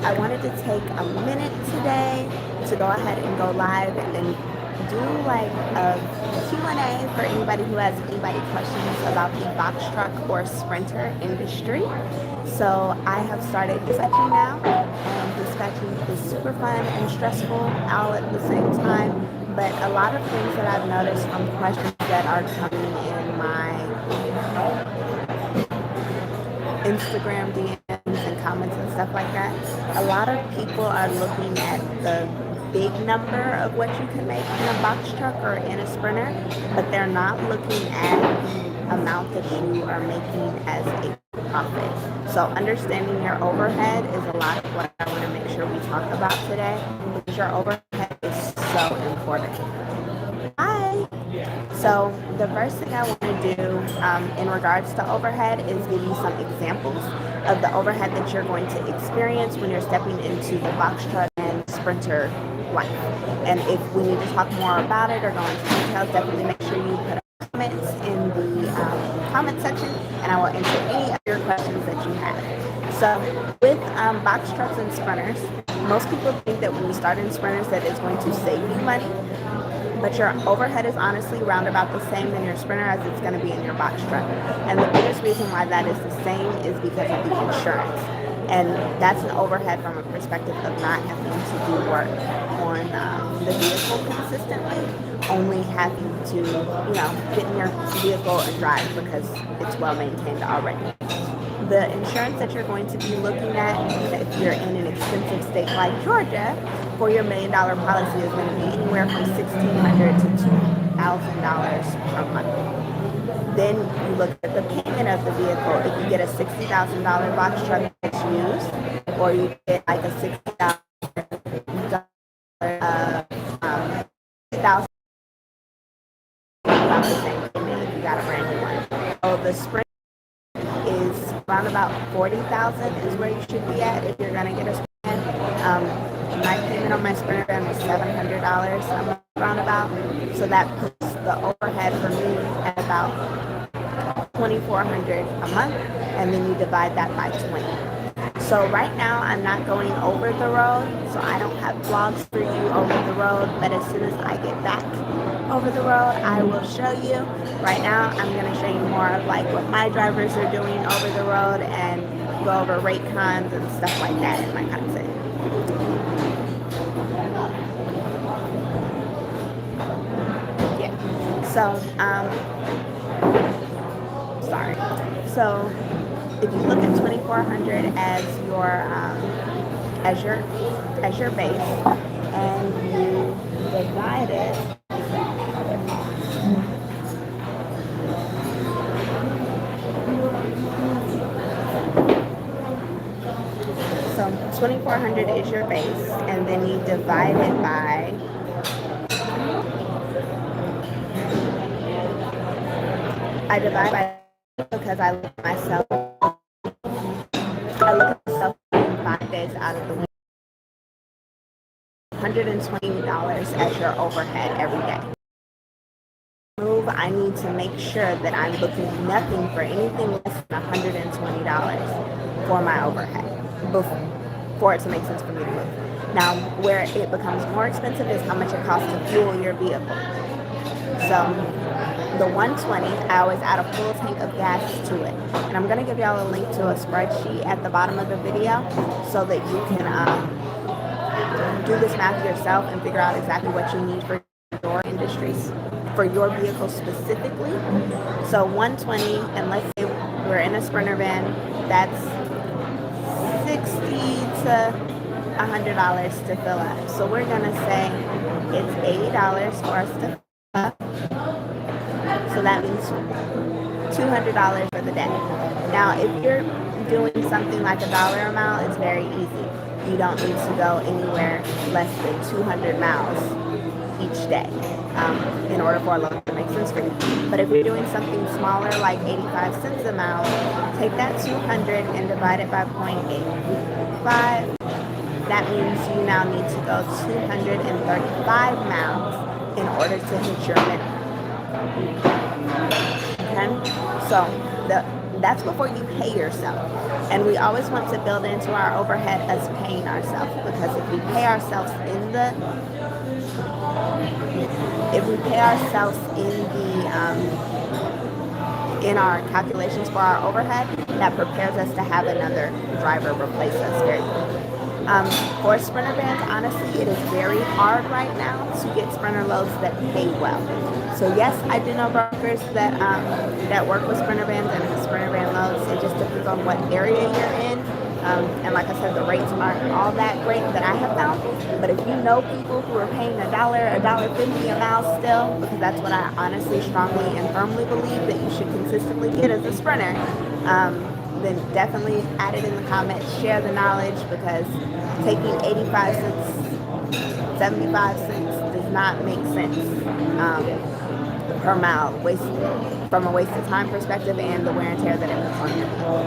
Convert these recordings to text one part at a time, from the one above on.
I wanted to take a minute today to go ahead and go live and do like a Q&A for anybody who has questions about the box truck or sprinter industry. So I have started dispatching now, and dispatching is super fun and stressful all at the same time. But a lot of things that I've noticed from questions that are coming in my Instagram DMs and comments and stuff like that, a lot of people are looking at the big number of what you can make in a box truck or in a sprinter, but they're not looking at the amount that you are making as a profit. So understanding your overhead is a lot of what I want to make sure we talk about today, because your overhead is so important. Hi. So the first thing I want to do in regards to overhead is give you some examples of the overhead that you're going to experience when you're stepping into the box truck and sprinter life. And if we need to talk more about it or go into details, definitely make sure you put comments in the comment section, and I will answer any of your questions that you have. So with box trucks and sprinters, most people think that when you start in sprinters that it's going to save you money, but your overhead is honestly round about the same in your sprinter as it's going to be in your box truck. And the biggest reason why that is the same is because of the insurance. And that's an overhead from a perspective of not having to do work on the vehicle consistently, only having to, get in your vehicle and drive because it's well maintained already. The insurance that you're going to be looking at, if you're in an expensive state like Georgia, for your $1 million policy is going to be anywhere from $1,600 to $2,000 per month. Then you look at the payment of the vehicle. If you get a $60,000 box truck that's used, or you get like a $60,000 same payment if you got a brand new one. So the sprint is around about $40,000 is where you should be at if you're going to get a sprint. My payment on my sprinter van was $700 a month roundabout, so that puts the overhead for me at about $2,400 a month, and then you divide that by 20. So right now I'm not going over the road, so I don't have vlogs for you over the road, but as soon as I get back over the road, I will show you. Right now I'm going to show you more of like what my drivers are doing over the road and go over rate cons and stuff like that in my content. So, So if you look at 2,400 as your base, and you divide it. So 2,400 is your base, and then you divide it by because I look at myself 5 days out of the week. $120 as your overhead every day. I need to make sure that I'm looking nothing for anything less than $120 for my overhead for it to make sense for me to move. Now, where it becomes more expensive is how much it costs to fuel your vehicle. So the 120, I always add a full tank of gas to it. And I'm going to give y'all a link to a spreadsheet at the bottom of the video so that you can do this math yourself and figure out exactly what you need for your industries, for your vehicle specifically. So 120, and let's say we're in a sprinter van, that's $60 to $100 to fill up. So we're going to say it's $80 for us to fill up. So that means $200 for the day. Now, if you're doing something like a dollar amount, it's very easy. You don't need to go anywhere less than 200 miles each day in order for a load to make sense for you. But if you're doing something smaller, like 85 cents a mile, take that 200 and divide it by 0.85. That means you now need to go 235 miles in order to hit your minimum. Okay? So that's before you pay yourself. And we always want to build into our overhead as paying ourselves, because if we pay ourselves in the in our calculations for our overhead, that prepares us to have another driver replace us very quickly. For sprinter vans, honestly, it is very hard right now to get sprinter loads that pay well. So yes, I do know brokers that work with sprinter vans and sprinter van loads. It just depends on what area you're in. And like I said, the rates aren't all that great that I have found. But if you know people who are paying $1.50 a mile still, because that's what I honestly, strongly, and firmly believe that you should consistently get as a sprinter, then definitely add it in the comments, share the knowledge, because taking 85 cents, 75 cents does not make sense per mile, from a waste of time perspective and the wear and tear that it puts on your vehicle.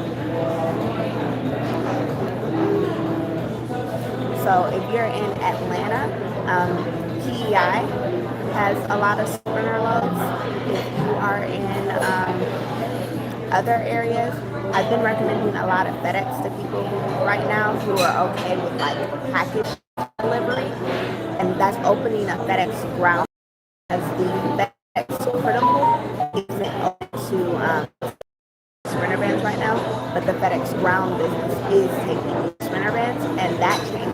So if you're in Atlanta, PEI has a lot of sprinter loads. If you are in other areas, I've been recommending a lot of FedEx to people right now who are okay with like package delivery, and that's opening a FedEx ground, as the FedEx critical isn't open to sprinter vans right now, but the FedEx ground business is taking sprinter vans, and that change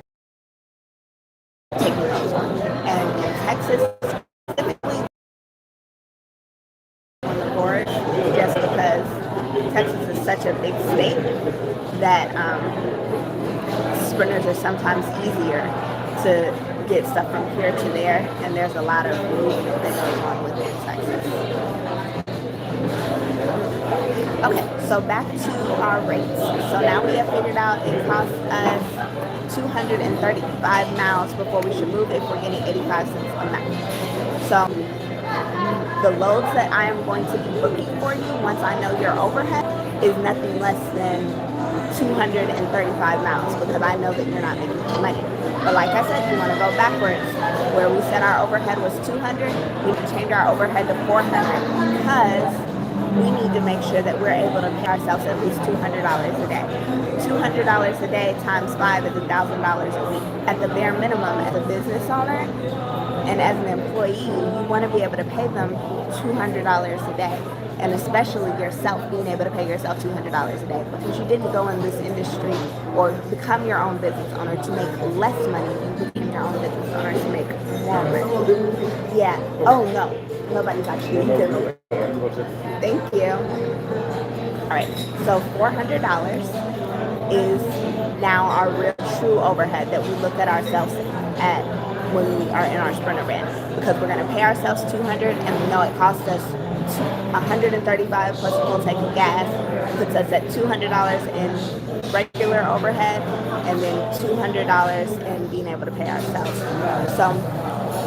taking those ones. And in Texas specifically on the board, just because Texas is such a big state that sprinters are sometimes easier to get stuff from here to there, and there's a lot of movement that goes on within Texas. Okay, so back to our rates. So now we have figured out it costs us 235 miles before we should move if we're getting 85 cents a mile. So the loads that I am going to be booking for you once I know your overhead is nothing less than 235 miles, because I know that you're not making money. But like I said, you want to go backwards. Where we said our overhead was 200, we can change our overhead to 400, because we need to make sure that we're able to pay ourselves at least $200 a day. $200 a day times 5 is $1,000 a week. At the bare minimum, as a business owner and as an employee, you want to be able to pay them $200 a day. And especially yourself, being able to pay yourself $200 a day, because you didn't go in this industry or become your own business owner to make less money. You became your own business owner to make more money. Yeah. Oh no, nobody's actually doing it. Thank you. All right, so $400 is now our real true overhead that we look at ourselves at when we are in our sprinter van, because we're going to pay ourselves $200, and we know it costs us $135 plus we'll take gas, puts us at $200 in regular overhead, and then $200 in being able to pay ourselves. So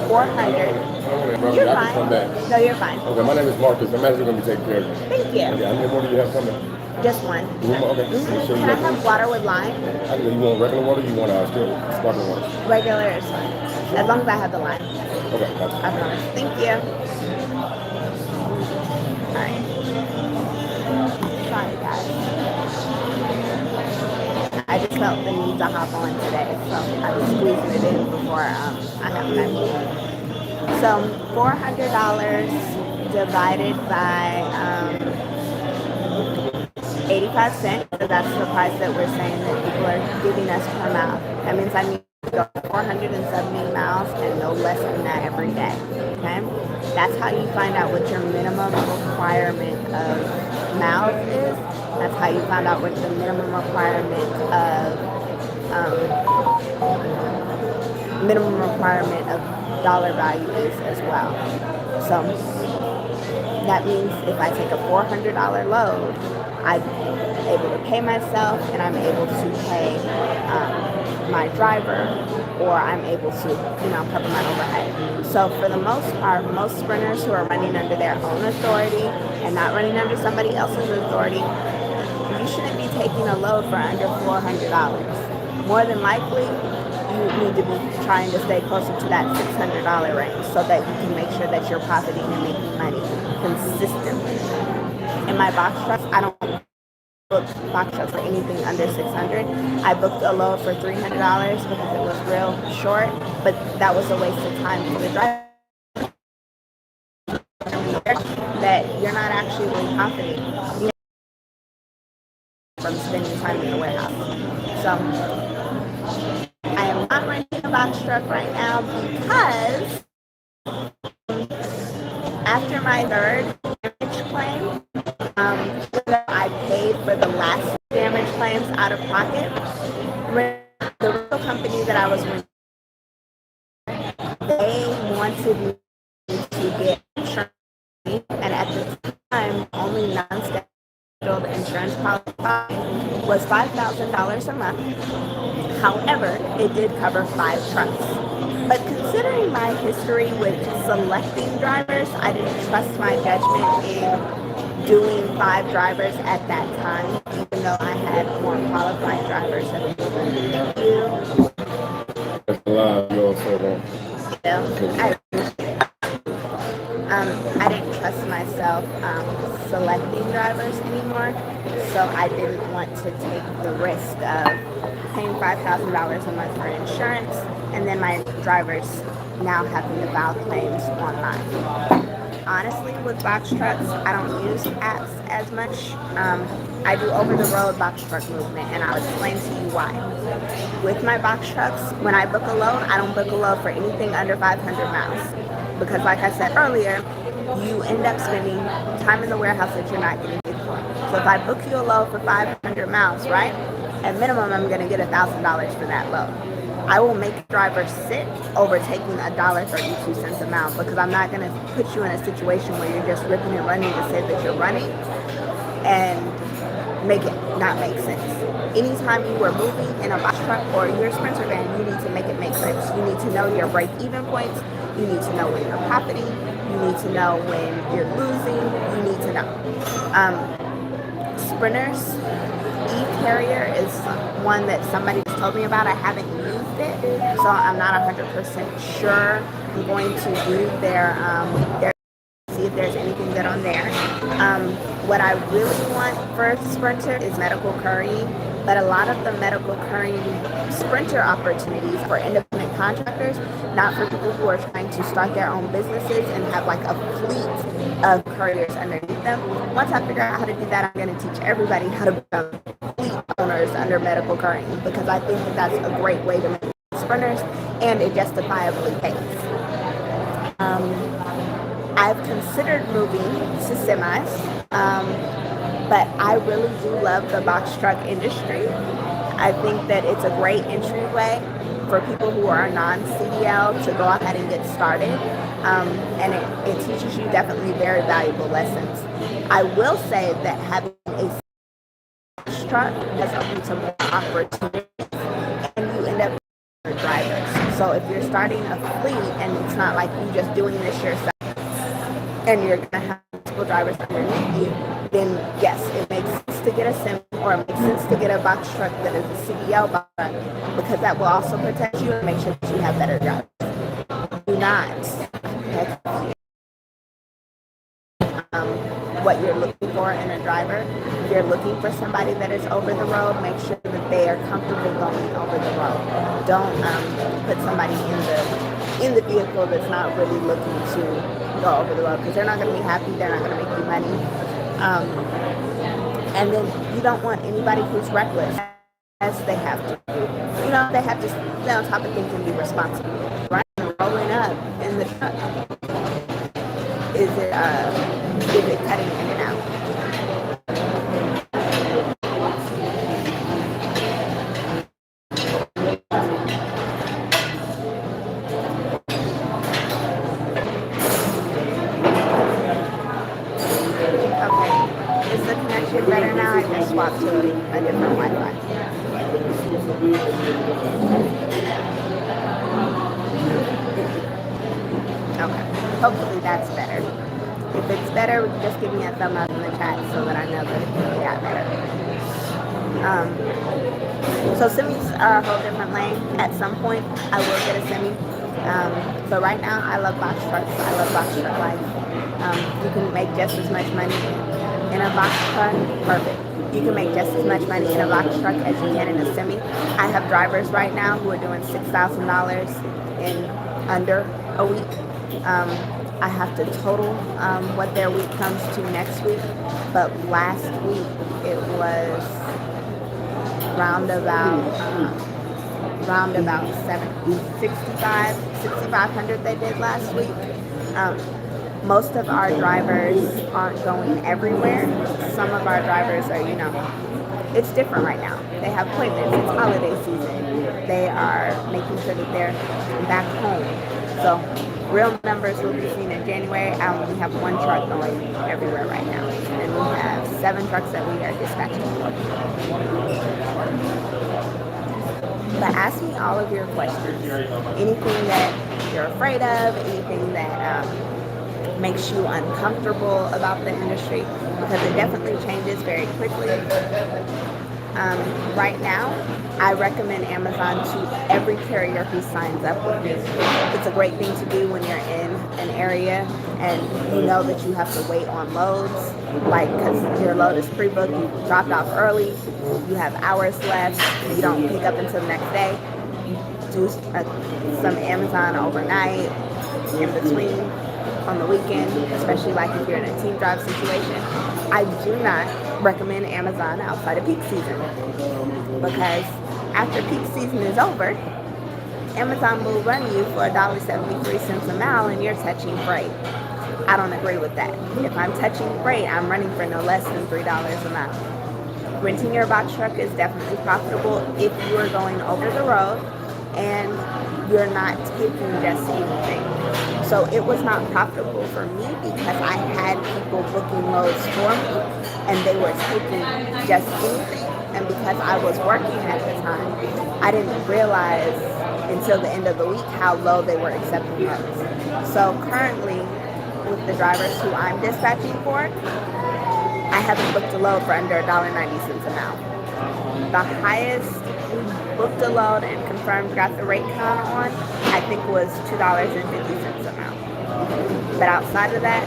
$400. You're fine. No, you're fine. Okay, my name is Marcus. I'm actually going to be taking care of you. Thank you. Okay, how many more do you have coming? Just one. Okay. Mm-hmm. Can I have water with lime? You want regular water or you want still sparkling water? Regular is fine. As long as I have the lime. Okay, gotcha. I promise. Thank you. Alright. Sorry guys. I just felt the need to hop on today, so I was squeezing it in before I have my meeting. So $400 divided by 85 cents, so that's the price that we're saying that people are giving us per mile. That means I need to go 470 miles and no less than that every day. Okay? That's how you find out what your minimum requirement of miles is. That's how you find out what the minimum requirement of dollar value is as well. So that means if I take a $400 load, I'm able to pay myself, and I'm able to pay my driver, or I'm able to, cover my overhead. So for the most part, most sprinters who are running under their own authority and not running under somebody else's authority, you shouldn't be taking a load for under $400. More than likely, you need to be trying to stay closer to that $600 range so that you can make sure that you're profiting and making money consistently. In my box trucks, I don't book box trucks for anything under 600. I booked a load for $300 because it was real short, but that was a waste of time for the driver. That you're not actually really confident, you know, from spending time in the warehouse. So I am not renting a box truck right now because after my third damage claim, I paid for the last damage claims out of pocket. The rental company that I was with, they wanted me to get insurance, and at the time, only non-scheduled insurance policy was $5,000 a month. However, it did cover 5 trucks. But considering my history with selecting drivers, I didn't trust my judgment in doing 5 drivers at that time, even though I had more qualified drivers available. Thank you. That's a lot. You also don't. Yeah, I appreciate it. I didn't trust myself selecting drivers anymore, so I didn't want to take the risk of paying $5,000 a month for insurance and then my drivers now having to file claims online. Honestly, with box trucks, I don't use apps as much. I do over-the-road box truck movement, and I'll explain to you why. With my box trucks, when I book a load, I don't book a load for anything under 500 miles. Because like I said earlier, you end up spending time in the warehouse that you're not getting paid for. So if I book you a load for 500 miles, right? At minimum, I'm going to get $1,000 for that load. I will make drivers sit over taking $1.32 a mile because I'm not going to put you in a situation where you're just ripping and running to say that you're running and make it not make sense. Anytime you are moving in a box truck or your Sprinter van, you need to make it make sense. You need to know your break-even points. You need to know when you're profiting. You need to know when you're losing. You need to know. Sprinters, E-Carrier is one that somebody just told me about. I haven't used it, so I'm not 100% sure. I'm going to do their see if there's anything good on there. What I really want for Sprinter is medical couriering, but a lot of the medical couriering Sprinter opportunities for independent contractors, not for people who are trying to start their own businesses and have like a fleet of couriers underneath them. Once I figure out how to do that, I'm going to teach everybody how to become fleet owners under medical couriering because I think that that's a great way to make Sprinters and it justifiably pays. I've considered moving to semis, but I really do love the box truck industry. I think that it's a great entryway for people who are non-CDL to go ahead and get started, and it teaches you definitely very valuable lessons. I will say that having a box truck has opened to more opportunities, and you end up with drivers. So if you're starting a fleet and it's not like you just doing this yourself, and you're going to have multiple drivers underneath you, then yes, it makes sense to get a sim or it makes sense to get a box truck that is a CDL box truck because that will also protect you and make sure that you have better drivers. Do not what you're looking for in a driver. If you're looking for somebody that is over the road, make sure that they are comfortable going over the road. Don't put somebody in the vehicle that's not really looking to go over the road because they're not going to be happy, they're not going to make you money. And then you don't want anybody who's reckless as they have to. You know, they have to stay on top of things and be responsible. Right? Rolling up in the truck. Is it cutting in and out? Okay. Is the connection better now? I just swapped to a different Wi-Fi. Okay. Hopefully that's better. If it's better, just give me a thumb up in the chat so that I know that it got better. So semis are a whole different lane. At some point, I will get a semi. But right now, I love box trucks. I love box truck life. You can make just as much money in a box truck. Perfect. You can make just as much money in a box truck as you can in a semi. I have drivers right now who are doing $6,000 in under a week. I have to total what their week comes to next week, but last week it was roundabout 6,500 they did last week. Most of our drivers aren't going everywhere. Some of our drivers are, it's different right now. They have appointments. It's holiday season. They are making sure that they're back home. So real numbers will be seen in January. I only have one truck going everywhere right now. And we have 7 trucks that we are dispatching for. But ask me all of your questions. Anything that you're afraid of, anything that makes you uncomfortable about the industry, because it definitely changes very quickly. Right now, I recommend Amazon to every carrier who signs up with me. It's a great thing to do when you're in an area and you know that you have to wait on loads, like because your load is pre-booked, you dropped off early, you have hours left, you don't pick up until the next day. Do some Amazon overnight, in between, on the weekend, especially like if you're in a team drive situation. I do not recommend Amazon outside of peak season, because after peak season is over, Amazon will run you for $1.73 a mile and you're touching freight. I don't agree with that. If I'm touching freight, I'm running for no less than $3 a mile. Renting your box truck is definitely profitable if you are going over the road and you're not taking just anything. So it was not profitable for me because I had people booking loads for me and they were taking just anything. And because I was working at the time, I didn't realize until the end of the week how low they were accepting loads. So currently, with the drivers who I'm dispatching for, I haven't booked a load for under $1.90 a mile. The highest we booked a load and confirmed got the rate count on, I think was $2.50 a mile. But outside of that,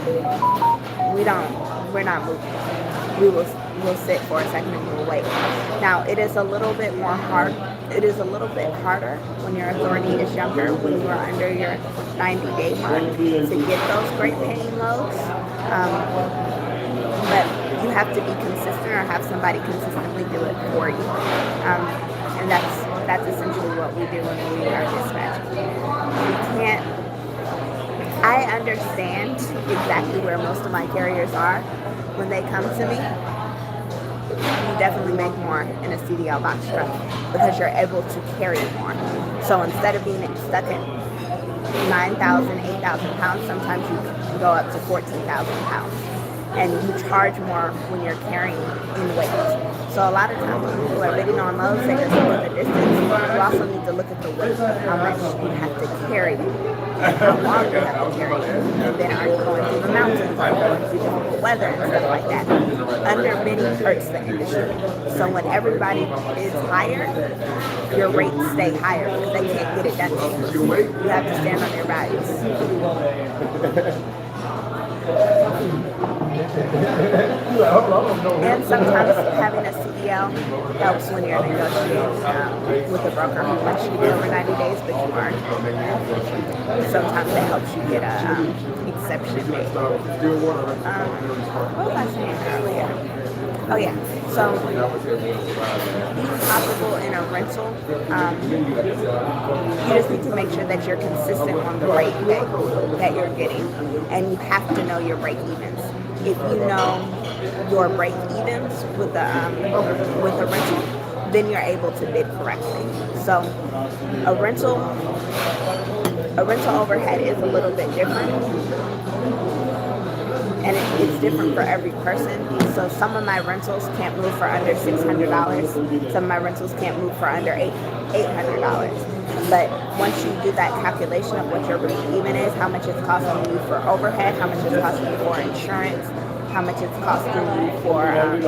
we're not moving. We'll sit for a second and we'll wait. Now it is a little bit harder when your authority is younger, when you are under your 90-day mark, to get those great paying loads. But you have to be consistent or have somebody consistently do it for you. And that's essentially what we do when we are dispatching. I understand exactly where most of my carriers are when they come to me. You definitely make more in a CDL box truck because you're able to carry more. So instead of being stuck at 9,000, 8,000 pounds, sometimes you can go up to 14,000 pounds. And you charge more when you're carrying in weight. So a lot of times when people are bidding on loads, they just look at the distance. You also need to look at the weight, how much you have to carry, and how long you have to carry. And then are you going through the mountains, are you going through difficult weather and stuff like that. Underbidding hurts the industry. So when everybody is higher, your rates stay higher because they can't get it done. You have to stand on your values. And sometimes having a CDL helps when you're negotiating with a broker who wants you to do over 90 days, but you aren't. Sometimes it helps you get an exception made. What was I saying earlier? Oh yeah, so being profitable in a rental, you just need to make sure that you're consistent on the rate that you're getting, and you have to know your break evens. If you know your break evens with the rental, then you're able to bid correctly. So a rental overhead is a little bit different. And it's different for every person. So some of my rentals can't move for under $600. Some of my rentals can't move for under $800. But once you do that calculation of what your break even is, how much it's costing you for overhead, how much it's costing you for insurance, how much it's costing you for,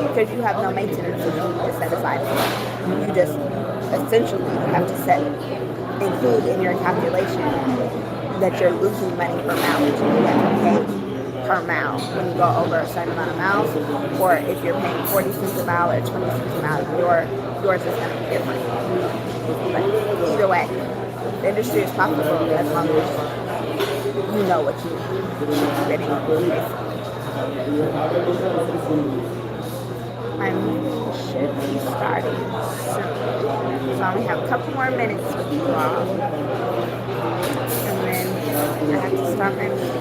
because you have no maintenance that you need to set aside for. You just essentially have to include in your calculation that you're losing money for mileage and you have to pay per mile when you go over a certain amount of miles, or if you're paying 40 cents a mile or 20 cents a mile, yours is going to be different. But either way, the industry is profitable as long as you know what you're bidding on, basically. My meeting should be starting soon. So I only have a couple more minutes with you all. And then I have to start my meeting.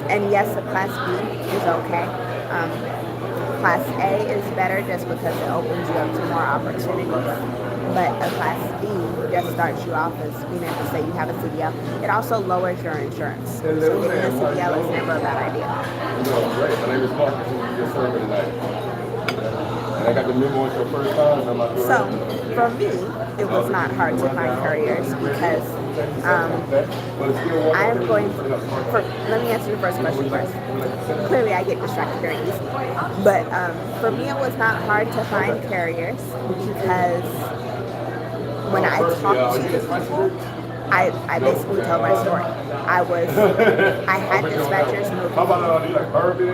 And yes, a Class B is okay. Class A is better just because it opens you up to more opportunities. But a Class B just starts you off as being able to say you have a CDL. It also lowers your insurance. So getting a CDL is never a bad idea. Great. My name is Mark. Your server tonight. I got the memo on your first time. So for me, it was not hard to find couriers because I'm going for, let me answer your first question first. Clearly I get distracted very easily. But for me, it was not hard to find carriers because when I talked to people, I basically told my story. I had dispatchers moving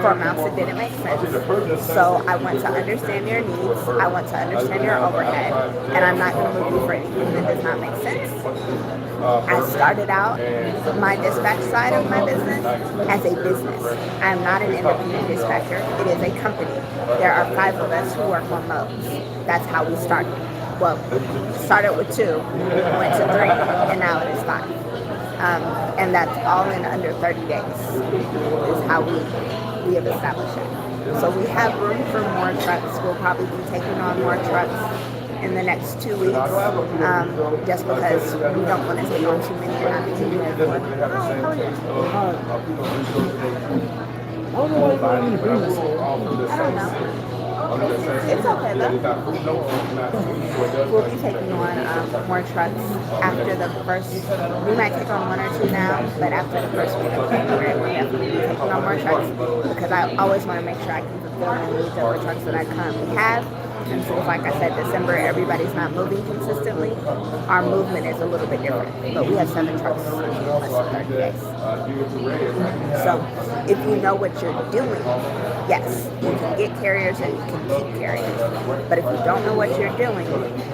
for amounts that didn't make sense. So I want to understand your needs. I want to understand your overhead. And I'm not going to move you for anything that does not make sense. I started out my dispatch side of my business as a business. I'm not an independent dispatcher. It is a company. There are 5 of us who work on loads. That's how we started. Well, started with 2, went to 3, and now it is 5. And that's all in under 30 days is how we have established it. So we have room for more trucks. We'll probably be taking on more trucks in the next 2 weeks, just because we don't want to take on too many and not be taking everyone. Hi, how are you? I don't know. It's okay though. We'll be taking on more trucks after the first. We might take on 1 or 2 now, but after the first week of January, we'll definitely be taking on more trucks because I always want to make sure I can fulfill the needs of the trucks that I currently have. And since, like I said, December, everybody's not moving consistently, our movement is a little bit different. But we have 7 trucks in less than 30 days. So if you know what you're doing, yes, you can get carriers and you can keep carriers. But if you don't know what you're doing,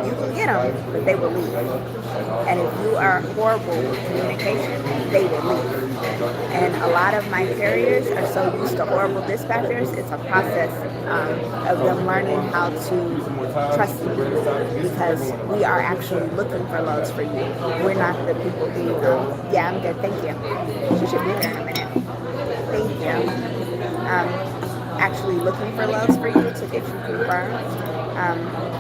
you can get them, but they will leave. And if you are horrible with communication, they will leave. And a lot of my carriers are so used to horrible dispatchers, it's a process of them learning how to trust you because we are actually looking for loads for you. We're not the people who, yeah, I'm good, thank you. She should be there in a minute. Thank you. Actually looking for loads for you to get you confirmed.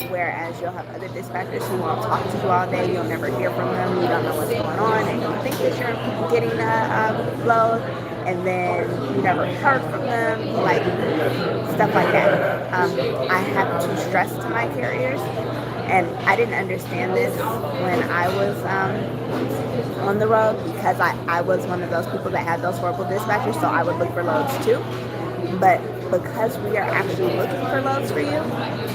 Whereas you'll have other dispatchers who won't talk to you all day, you'll never hear from them, you don't know what's going on, and you think that you're getting a load, and then you never heard from them, like stuff like that. I have to stress to my carriers, and I didn't understand this when I was on the road because I was one of those people that had those horrible dispatchers, so I would look for loads too. But because we are actually looking for loads for you,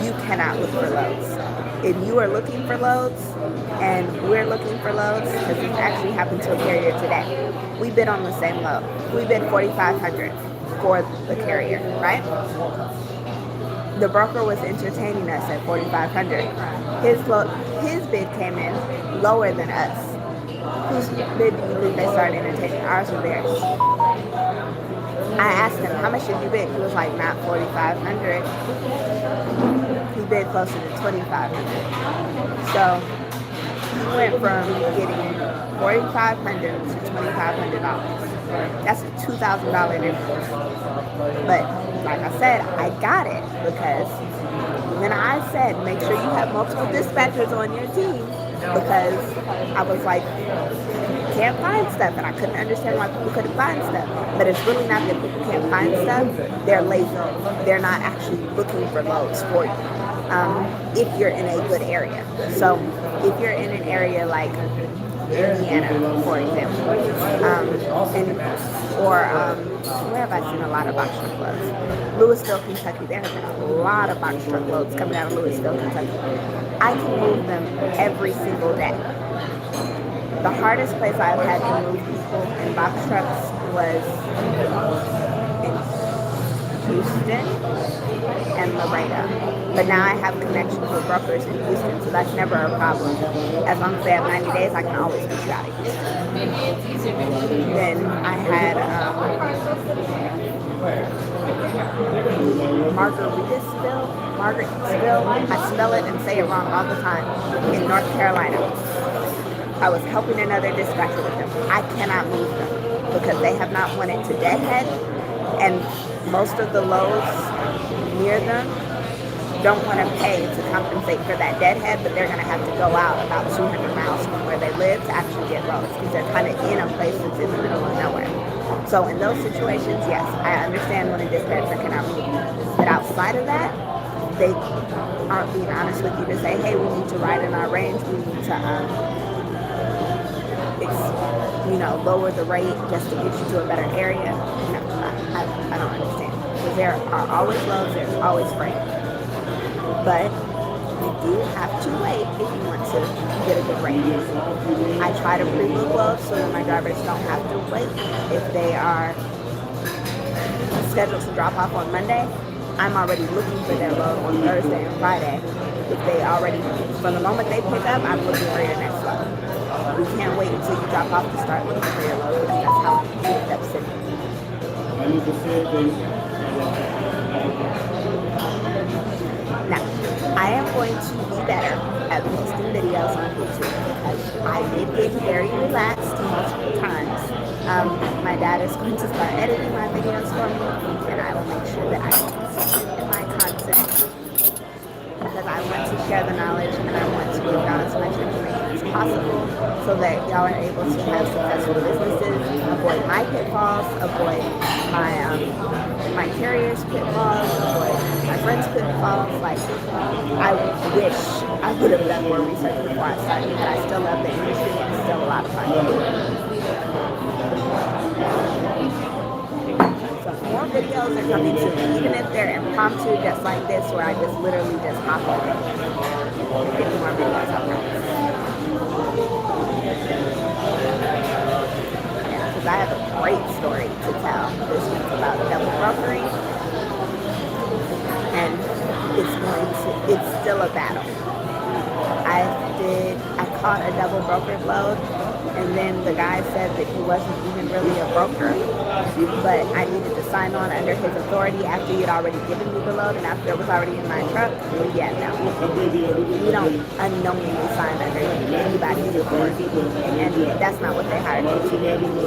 you cannot look for loads. If you are looking for loads and we're looking for loads, because this actually happened to a carrier today, we bid on the same load. We bid $4,500 for the carrier, right? The broker was entertaining us at $4,500. His bid came in lower than us. Whose bid do you think they started entertaining? Ours or theirs? I asked him, how much did you bid? He was like, not $4,500. He bid closer to $2,500. So he went from getting $4,500 to $2,500. That's a $2,000 difference. But like I said, I got it because when I said make sure you have multiple dispatchers on your team, because I was like, can't find stuff, and I couldn't understand why people couldn't find stuff. But it's really not that people can't find stuff, they're lazy. They're not actually looking for loads for you if you're in a good area. So if you're in an area like Indiana, for example. Where have I seen a lot of box truck loads? Louisville, Kentucky. There have been a lot of box truck loads coming out of Louisville, Kentucky. I can move them every single day. The hardest place I've had to move people in box trucks was in Houston and Laredo. But now I have connections with brokers in Houston, so that's never a problem. As long as they have 90 days, I can always get you out of Houston. Then I had Margaretaville. I spell it and say it wrong all the time. In North Carolina. I was helping another dispatcher with them. I cannot move them because they have not won it to deadhead, and most of the loads near them don't want to pay to compensate for that deadhead, but they're going to have to go out about 200 miles from where they live to actually get loads because they're kind of in a place that's in the middle of nowhere. So in those situations, yes, I understand when a dispatcher cannot move you. But outside of that, they aren't being honest with you to say, hey, we need to ride in our range, we need to lower the rate just to get you to a better area. No, I don't understand. Because there are always loads, there's always freight. But you do have to wait if you want to get a good rate. I try to pre-book loads so that my drivers don't have to wait. If they are scheduled to drop off on Monday, I'm already looking for their load on Thursday and Friday. If they already, from the moment they pick up, I'm looking for your next load. We can't wait until you drop off to start looking for your load because that's how we end up sitting. Now, I am going to be better at posting videos on YouTube because I did get very relaxed multiple times. My dad is going to start editing my videos for me, and I will make sure that I am consistent in my content because I want to share the knowledge and I want to give y'all as much information as possible so that y'all are able to have successful businesses, avoid my pitfalls, avoid my carrier's pitfalls, avoid my friend's pitfalls. Like, I wish I would have done more research before I started, but I still love the industry and it's still a lot of fun. So more videos are coming soon, even if they're impromptu, just like this, where I just literally just hop over. Get more videos out there. Because I have a great story to tell this week about double brokering, and it's still a battle. I caught a double brokered load, and then the guy said that he wasn't even really a broker, but I needed to sign on under his authority after he had already given me the load and after it was already in my truck. Well, yeah, no. You don't unknowingly sign under anybody's authority, and that's not what they hired me to do.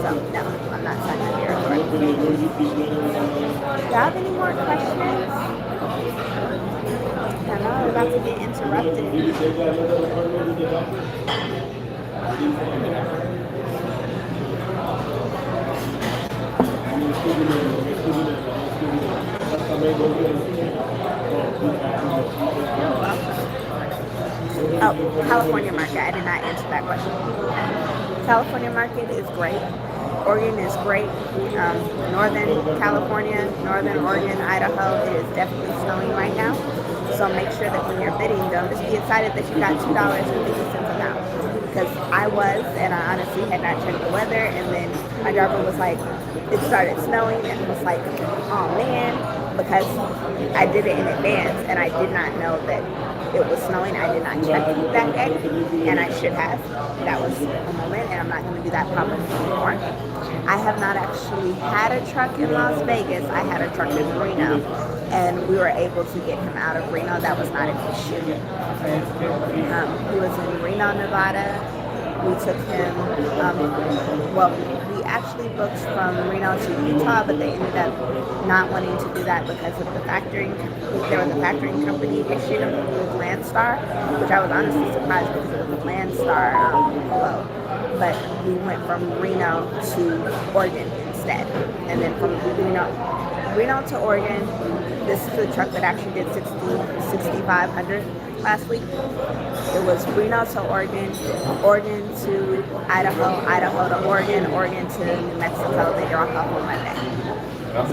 So, no, I'm not signing under your authority. Do you have any more questions? I know I'm about to get interrupted. Oh, California market. I did not answer that question. California market is great. Oregon is great. Northern California, Northern Oregon, Idaho, it is definitely snowing right now. So make sure that when you're bidding, don't just be excited that you got $2.50 a pound. Because I was, and I honestly had not checked the weather, and then my driver was like, it started snowing, and it was like, oh man, because I did it in advance, and I did not know that it was snowing. I did not check that day, and I should have. That was a moment, and I'm not going to do that probably anymore. I have not actually had a truck in Las Vegas. I had a truck in Reno, and we were able to get him out of Reno. That was not an issue. He was in Reno, Nevada. We took him, we actually booked from Reno to Utah, but they ended up not wanting to do that because of the factoring. There was a factoring company issue with Landstar, which I was honestly surprised because it was a Landstar load. But we went from Reno to Oregon instead. And then from Reno to Oregon, this is a truck that actually did 6,500 last week. It was Reno to Oregon, Oregon to Idaho, Idaho to Oregon, Oregon to New Mexico. They drop off on Monday. So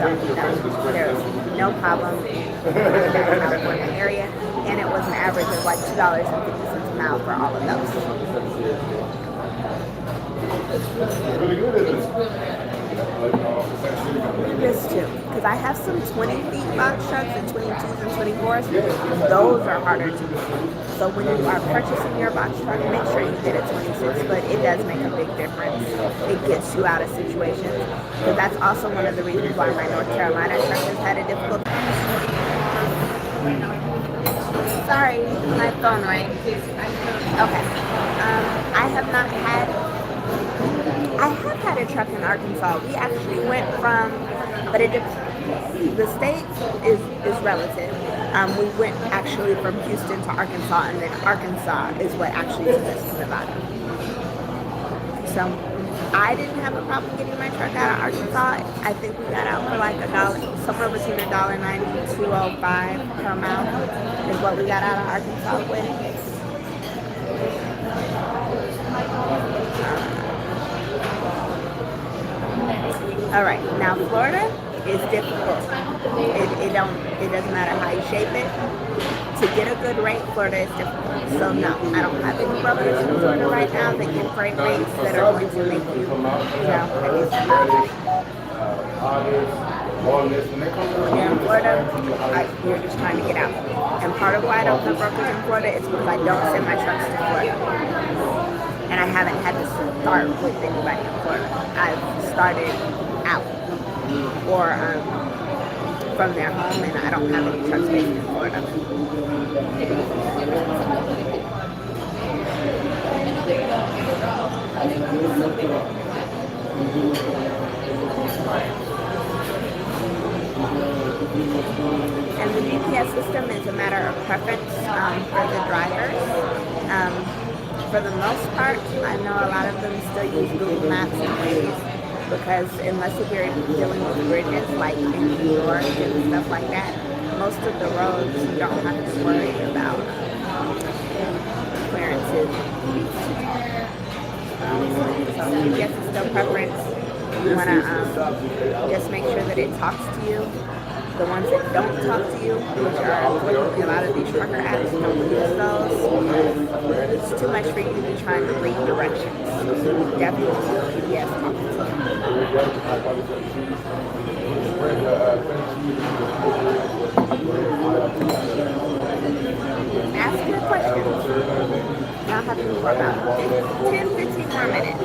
there's no problem in the California area, and it was an average of like $2.50 a mile for all of those. Really good, isn't it? This too, because I have some 20 feet box trucks and 22s and 24s. Those are harder to do. So when you are purchasing your box truck, make sure you get a 26 foot. It does make a big difference. It gets you out of situations. Because that's also one of the reasons why my North Carolina truck has had a difficult time. Sorry, my phone rang. Okay. I have had a truck in Arkansas. We actually went from, but the state is relative. We went actually from Houston to Arkansas, and then Arkansas is what actually took us to Nevada. So I didn't have a problem getting my truck out of Arkansas. I think we got out for like somewhere between $1.90 and $2.05 per mile is what we got out of Arkansas with. All right, now Florida is difficult. It doesn't matter how you shape it. To get a good rate, Florida is difficult. So no, I don't have any brothers in Florida right now that give great rates that are going to make you, When you're in Florida, you're just trying to get out. And part of why I don't have brokers in Florida is because I don't send my trucks to Florida. And I haven't had to start with anybody in Florida. I've started out or from their home, and I don't have any trucks based in Florida. And the GPS system is a matter of preference for the drivers. For the most part, I know a lot of them still use Google Maps and Waze, because unless if you're dealing with bridges like in New York and stuff like that, most of the roads you don't have to worry about clearances. So GPS is still preference. You want to just make sure that it talks to you. The ones that don't talk to you, which are unfortunately a lot of these trucker apps, don't use those. It's too much for you to be trying to read directions. Definitely GPS talking to you. Ask your questions. I'll have you for about 10-15 more minutes.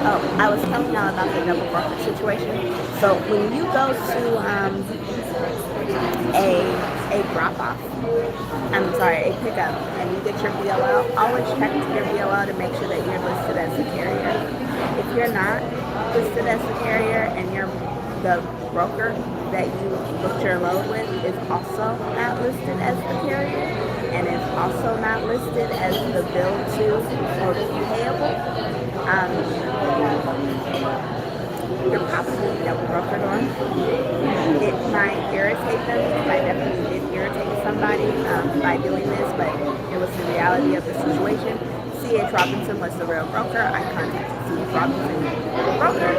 Oh, I was telling y'all about the double broker situation. So when you go to a drop-off, a pickup, and you get your BLL, always check your BLL to make sure that you're listed as the carrier. If you're not listed as the carrier and the broker that you booked your load with is also not listed as the carrier and is also not listed as the bill to or payable, you're probably double brokered on. It might irritate them, because I definitely did irritate somebody by doing this, but it was the reality of the situation. C.H. Robinson was the real broker. I contacted C.H. Robinson, the broker.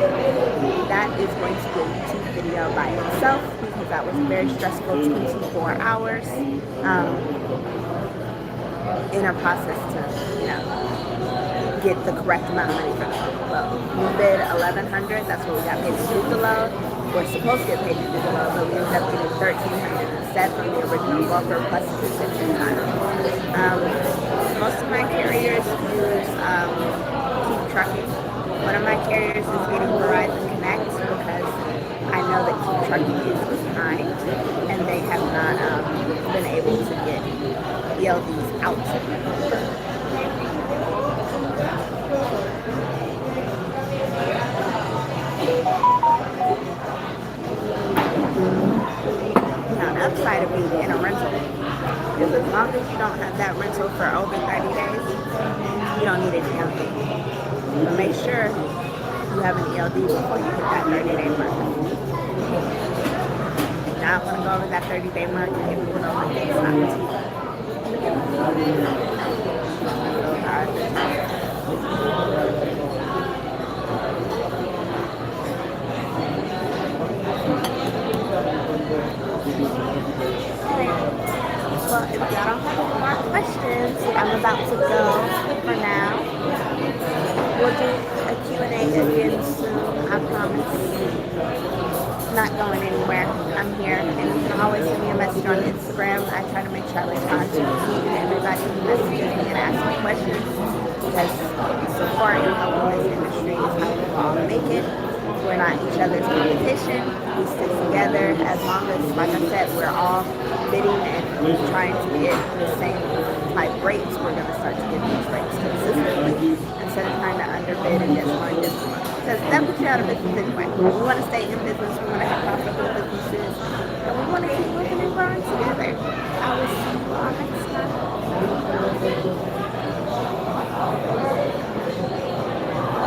That is going to be a YouTube video by itself, because that was a very stressful 24 hours in a process to, get the correct amount of money for the load. We bid $1,100. That's what we got paid to do the load. We're supposed to get paid to do the load, but we ended up getting $1,300 instead from the original broker plus the detention time. Most of my carriers use Keep Trucking. One of my carriers is getting Verizon Connect, because I know that Keep Trucking is behind and they have not been able to get ELDs out to them. Now, the upside of being in a rental Because as long as you don't have that rental for over 30 days, you don't need an ELD. But make sure you have an ELD before you hit that 30-day mark. Now I'm going to go over that 30-day mark and give you an overview. It's not too well, if y'all don't have any more questions, I'm about to go for now. We'll do a Q&A again soon, I promise. Not going anywhere. I'm here, and you can always send me a message on Instagram. I try to make sure I respond to everybody who messages me and asks me questions, because support in the women's industry is how we all make it. We're not each other's competition. We stick together as long as, like I said, we're all bidding and trying to get the same type rates. We're going to start to get these rates consistently instead of trying to underbid and just one this month. Because that puts you out of business anyway. We want to stay in business. We want to have profitable businesses. And we want to keep working and growing together. I will see you all next time.